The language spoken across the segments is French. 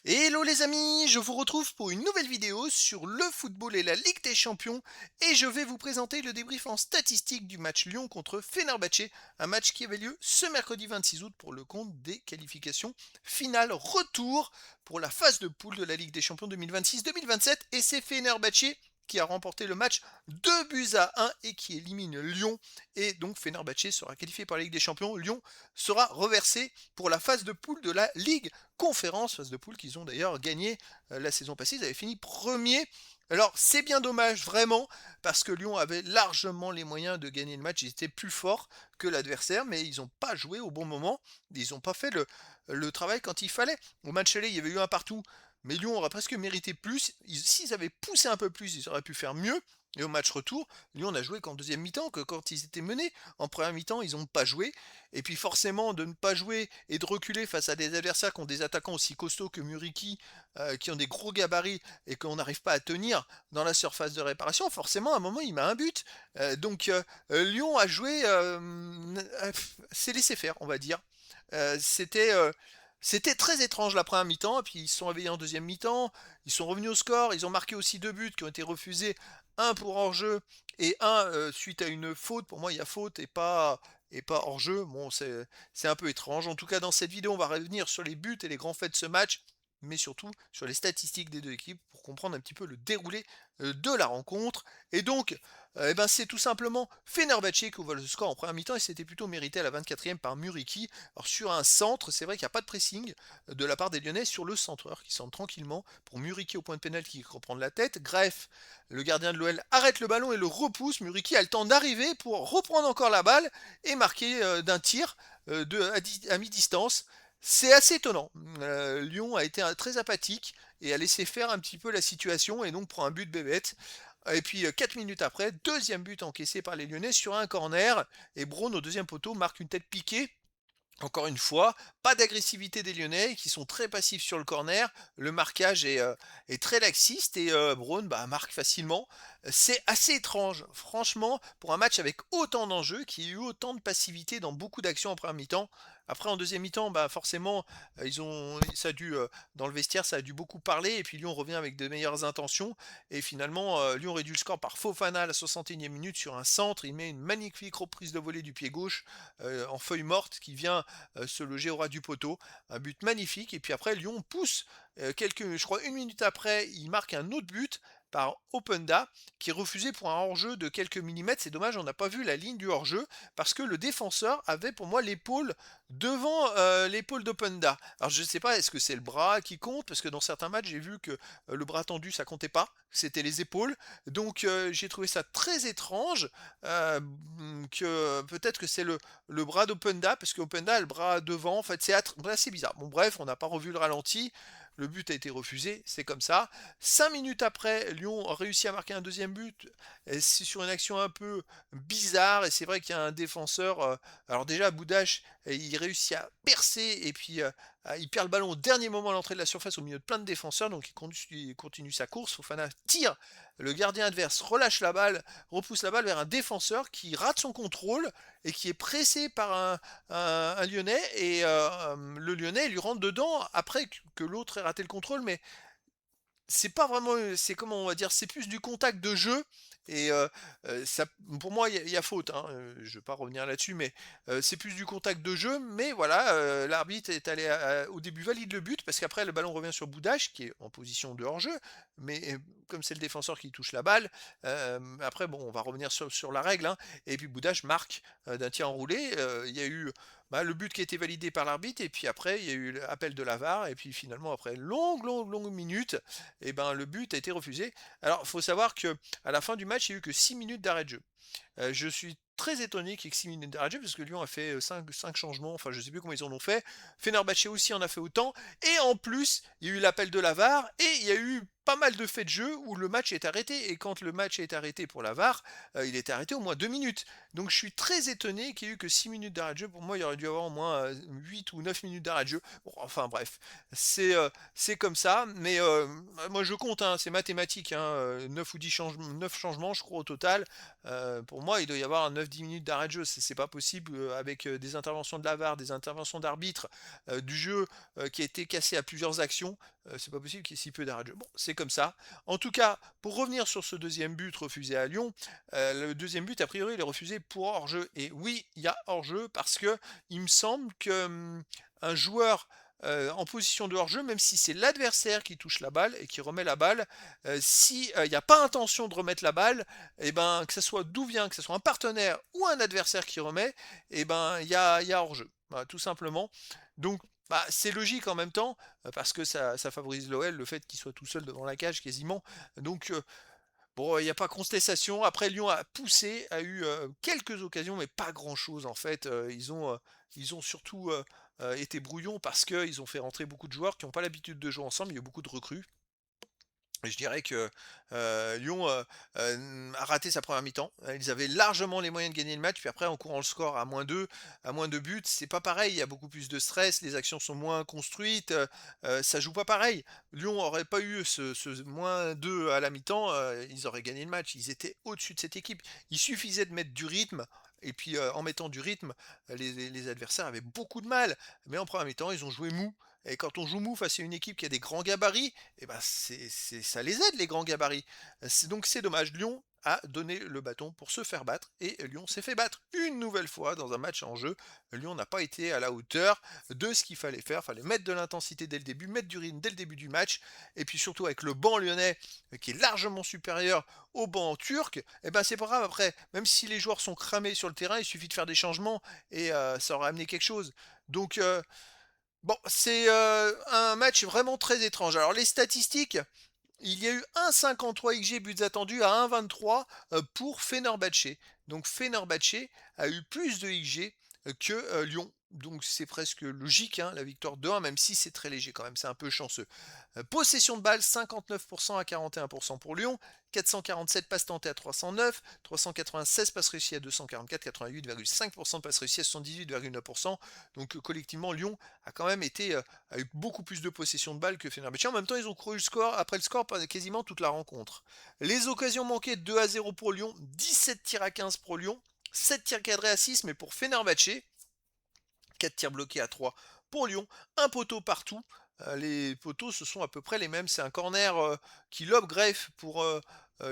Hello les amis, je vous retrouve pour une nouvelle vidéo sur le football et la Ligue des Champions et je vais vous présenter le débrief en statistique du match Lyon contre Fenerbahçe, un match qui avait lieu ce mercredi 26 août pour le compte des qualifications finales retour pour la phase de poule de la Ligue des Champions 2026-2027 et c'est Fenerbahçe qui a remporté le match 2 buts à 1 et qui élimine Lyon et donc Fenerbahçe sera qualifié par la Ligue des Champions, Lyon sera reversé pour la phase de poule de la Ligue Conférence, phase de poule qu'ils ont d'ailleurs gagné la saison passée. Ils avaient fini premier. Alors c'est bien dommage vraiment parce que Lyon avait largement les moyens de gagner le match. Ils étaient plus forts que l'adversaire, mais ils n'ont pas joué au bon moment. Ils n'ont pas fait le travail quand il fallait. Au match aller, il y avait eu un partout, mais Lyon aurait presque mérité plus. S'ils avaient poussé un peu plus, ils auraient pu faire mieux. Et au match retour, Lyon n'a joué qu'en deuxième mi-temps, que quand ils étaient menés. En première mi-temps, ils n'ont pas joué. Et puis forcément, de ne pas jouer et de reculer face à des adversaires qui ont des attaquants aussi costauds que Muriki, qui ont des gros gabarits et qu'on n'arrive pas à tenir dans la surface de réparation, forcément, à un moment, il met un but. Lyon a joué, c'est laissé faire, on va dire. C'était très étrange la première mi-temps, et puis ils se sont réveillés en deuxième mi-temps, ils sont revenus au score, ils ont marqué aussi deux buts qui ont été refusés, un pour hors-jeu et un suite à une faute. Pour moi, il y a faute et pas hors-jeu. Bon, c'est un peu étrange. En tout cas, dans cette vidéo, on va revenir sur les buts et les grands faits de ce match, mais surtout sur les statistiques des deux équipes pour comprendre un petit peu le déroulé de la rencontre. Et donc, c'est tout simplement Fenerbahçe qui ouvre le score en première mi-temps et c'était plutôt mérité à la 24e par Muriki. Alors sur un centre, c'est vrai qu'il n'y a pas de pressing de la part des Lyonnais sur le centreur qui centre tranquillement pour Muriki au point de pénalty qui reprend la tête. Greff, le gardien de l'OL, arrête le ballon et le repousse. Muriki a le temps d'arriver pour reprendre encore la balle et marquer d'un tir à mi-distance. C'est assez étonnant. Lyon a été très apathique et a laissé faire un petit peu la situation et donc prend un but de bébête. Et puis 4 minutes après, deuxième but encaissé par les Lyonnais sur un corner. Et Braun au deuxième poteau marque une tête piquée. Encore une fois, pas d'agressivité des Lyonnais qui sont très passifs sur le corner. Le marquage est très laxiste et Braun marque facilement. C'est assez étrange, franchement, pour un match avec autant d'enjeux, qui a eu autant de passivité dans beaucoup d'actions en première mi-temps. Après, en deuxième mi-temps, forcément, ça a dû, dans le vestiaire, ça a dû beaucoup parler. Et puis Lyon revient avec de meilleures intentions. Et finalement, Lyon réduit le score par Fofana à la 61e minute sur un centre. Il met une magnifique reprise de volée du pied gauche en feuille morte qui vient se loger au ras du poteau. Un but magnifique. Et puis après, Lyon pousse je crois, une minute après, il marque un autre but par Openda qui est refusé pour un hors-jeu de quelques millimètres. C'est dommage, on n'a pas vu la ligne du hors-jeu parce que le défenseur avait pour moi l'épaule devant l'épaule d'Openda. Alors je ne sais pas, est-ce que c'est le bras qui compte? Parce que dans certains matchs, j'ai vu que le bras tendu, ça comptait pas, c'était les épaules. Donc j'ai trouvé ça très étrange que peut-être que c'est le bras d'Openda, parce qu'Openda a le bras devant, en fait, c'est assez bizarre. Bon, bref, on n'a pas revu le ralenti. Le but a été refusé, c'est comme ça. 5 minutes après, Lyon a réussi à marquer un deuxième but. C'est sur une action un peu bizarre, et c'est vrai qu'il y a un défenseur. Alors, déjà, Boudache, il réussit à percer, et puis il perd le ballon au dernier moment à l'entrée de la surface au milieu de plein de défenseurs, donc il continue sa course. Fofana tire, le gardien adverse relâche la balle, repousse la balle vers un défenseur qui rate son contrôle et qui est pressé par un Lyonnais et le Lyonnais lui rentre dedans après que l'autre ait raté le contrôle, mais c'est pas vraiment, c'est comment on va dire, c'est plus du contact de jeu et ça, pour moi, il y a faute, hein, je vais pas revenir là-dessus, mais c'est plus du contact de jeu, mais voilà, l'arbitre est allé au début valide le but parce qu'après le ballon revient sur Boudache qui est en position de hors-jeu, mais comme c'est le défenseur qui touche la balle, après bon, on va revenir sur la règle, hein, et puis Boudache marque d'un tir enroulé. Il y a eu le but qui a été validé par l'arbitre et puis après il y a eu l'appel de la VAR et puis finalement après longue minute le but a été refusé. Alors, il faut savoir que à la fin du match, il n'y a eu que 6 minutes d'arrêt de jeu. Je suis très étonné qu'il y ait que 6 minutes d'arrêt de jeu parce que Lyon a fait 5 changements, enfin je sais plus comment ils en ont fait. Fenerbahçe aussi en a fait autant. Et en plus, il y a eu l'appel de la VAR et il y a eu pas mal de faits de jeu où le match est arrêté et quand le match est arrêté pour la VAR, il est arrêté au moins 2 minutes. Donc je suis très étonné qu'il y ait eu que 6 minutes d'arrêt de jeu. Pour moi, il y aurait dû avoir au moins, 8 ou 9 minutes d'arrêt de jeu. Bon, enfin bref, c'est comme ça, mais moi je compte, hein, c'est mathématique, hein, 9 ou 10 changements 9 changements je crois au total. Pour moi, il doit y avoir 9-10 minutes d'arrêt de jeu. C'est pas possible, avec, des interventions de la VAR, des interventions d'arbitres, du jeu, qui a été cassé à plusieurs actions. C'est pas possible qu'il y ait si peu d'arrêt de jeu. Bon, c'est comme ça. En tout cas, pour revenir sur ce deuxième but refusé à Lyon, le deuxième but, a priori, il est refusé pour hors-jeu. Et oui, il y a hors-jeu parce que il me semble que un joueur en position de hors-jeu, même si c'est l'adversaire qui touche la balle et qui remet la balle, si il n'y a pas intention de remettre la balle, et ben que ce soit d'où vient, que ce soit un partenaire ou un adversaire qui remet, et ben il y a hors-jeu. Voilà, tout simplement. Donc bah, c'est logique en même temps, parce que ça favorise l'OL, le fait qu'il soit tout seul devant la cage quasiment. Donc bon, il n'y a pas contestation. Après, Lyon a poussé, a eu quelques occasions, mais pas grand-chose en fait. Ils ont surtout été brouillons parce qu'ils ont fait rentrer beaucoup de joueurs qui n'ont pas l'habitude de jouer ensemble. Il y a eu beaucoup de recrues. Et je dirais que Lyon a raté sa première mi-temps. Ils avaient largement les moyens de gagner le match. Puis après, en courant le score à moins de buts, c'est pas pareil. Il y a beaucoup plus de stress. Les actions sont moins construites. Ça joue pas pareil. Lyon aurait pas eu ce moins 2 à la mi-temps. Ils auraient gagné le match. Ils étaient au-dessus de cette équipe. Il suffisait de mettre du rythme. Et puis en mettant du rythme, les adversaires avaient beaucoup de mal. Mais en première mi-temps, ils ont joué mou. Et quand on joue mou face à une équipe qui a des grands gabarits, et ben ça les aide les grands gabarits. Donc c'est dommage. Lyon a donné le bâton pour se faire battre et Lyon s'est fait battre une nouvelle fois dans un match en jeu. Lyon n'a pas été à la hauteur de ce qu'il fallait faire. Il fallait mettre de l'intensité dès le début, mettre du rythme dès le début du match. Et puis surtout avec le banc lyonnais qui est largement supérieur au banc turc, et ben c'est pas grave après. Même si les joueurs sont cramés sur le terrain, il suffit de faire des changements et ça aura amené quelque chose. Donc bon, c'est un match vraiment très étrange. Alors les statistiques, il y a eu 1,53 XG buts attendus à 1,23 pour Fenerbahçe. Donc Fenerbahçe a eu plus de XG que Lyon. Donc c'est presque logique, hein, la victoire 2-1, même si c'est très léger quand même, c'est un peu chanceux. Possession de balle, 59% à 41% pour Lyon, 447 passes tentées à 309, 396 passes réussies à 244, 88,5% de passes réussies à 78,9%. Donc collectivement, Lyon a quand même a eu beaucoup plus de possession de balle que Fenerbahçe. En même temps, ils ont couru le score après le score quasiment toute la rencontre. Les occasions manquées, 2-0 pour Lyon, 17 tirs à 15 pour Lyon, 7 tirs cadrés à 6, mais pour Fenerbahçe, 4 tirs bloqués à 3 pour Lyon, un poteau partout. Les poteaux, ce sont à peu près les mêmes. C'est un corner qui lobe greffe pour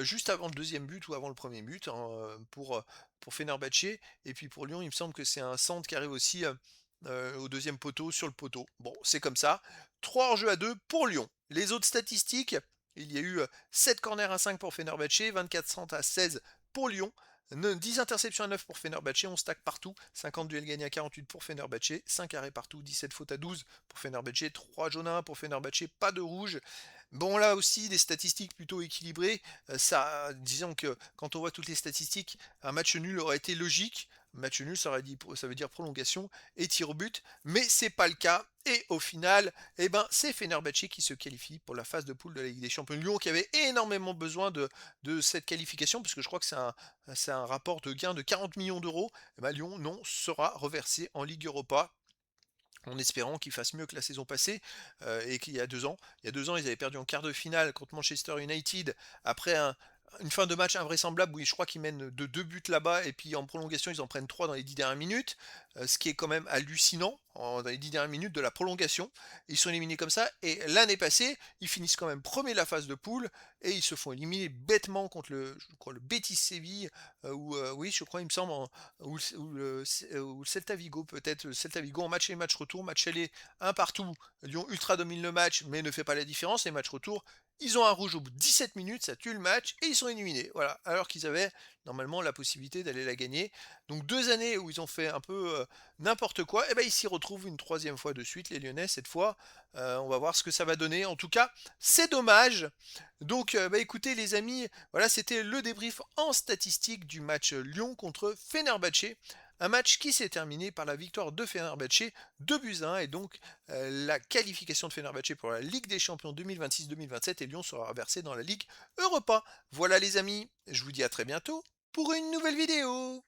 juste avant le deuxième but ou avant le premier but, hein, pour Fenerbahçe. Et puis pour Lyon, il me semble que c'est un centre qui arrive aussi au deuxième poteau, sur le poteau. Bon, c'est comme ça. 3 hors-jeu à 2 pour Lyon. Les autres statistiques, il y a eu 7 corners à 5 pour Fenerbahçe, 24 centres à 16 pour Lyon, 10 interceptions à 9 pour Fenerbahçe, on stack partout, 50 duels gagnés à 48 pour Fenerbahçe, 5 arrêts partout, 17 fautes à 12 pour Fenerbahçe, 3 jaunes à 1 pour Fenerbahçe, pas de rouge. Bon là aussi des statistiques plutôt équilibrées, disons que quand on voit toutes les statistiques, un match nul aurait été logique. Match nul, ça veut dire prolongation et tir au but, mais c'est pas le cas. Et au final, eh ben, c'est Fenerbahçe qui se qualifie pour la phase de poule de la Ligue des Champions. Lyon qui avait énormément besoin de cette qualification, puisque je crois que c'est un rapport de gain de 40 millions d'euros. Eh ben, Lyon, non, sera reversé en Ligue Europa en espérant qu'ils fassent mieux que la saison passée et qu'il y a 2 ans. Il y a 2 ans, ils avaient perdu en quart de finale contre Manchester United après une fin de match invraisemblable où je crois qu'ils mènent de 2 buts là-bas et puis en prolongation ils en prennent 3 dans les 10 dernières minutes, ce qui est quand même hallucinant dans les 10 dernières minutes de la prolongation. Ils sont éliminés comme ça et l'année passée ils finissent quand même premier de la phase de poule et ils se font éliminer bêtement contre je crois, le Betis Séville ou oui je crois il me semble ou le Celta Vigo peut-être, le Celta Vigo en match et match retour, match aller un partout, Lyon ultra domine le match mais ne fait pas la différence, et match retour ils ont un rouge au bout de 17 minutes, ça tue le match et ils sont éliminés. Voilà, alors qu'ils avaient normalement la possibilité d'aller la gagner. Donc 2 années où ils ont fait un peu n'importe quoi, et ben ils s'y retrouvent une troisième fois de suite, les Lyonnais cette fois. On va voir ce que ça va donner. En tout cas, c'est dommage. Donc bah écoutez les amis, voilà c'était le débrief en statistique du match Lyon contre Fenerbahçe. Un match qui s'est terminé par la victoire de Fenerbahçe, 2 buts à 1 et donc la qualification de Fenerbahçe pour la Ligue des Champions 2026-2027 et Lyon sera versé dans la Ligue Europa. Voilà les amis, je vous dis à très bientôt pour une nouvelle vidéo.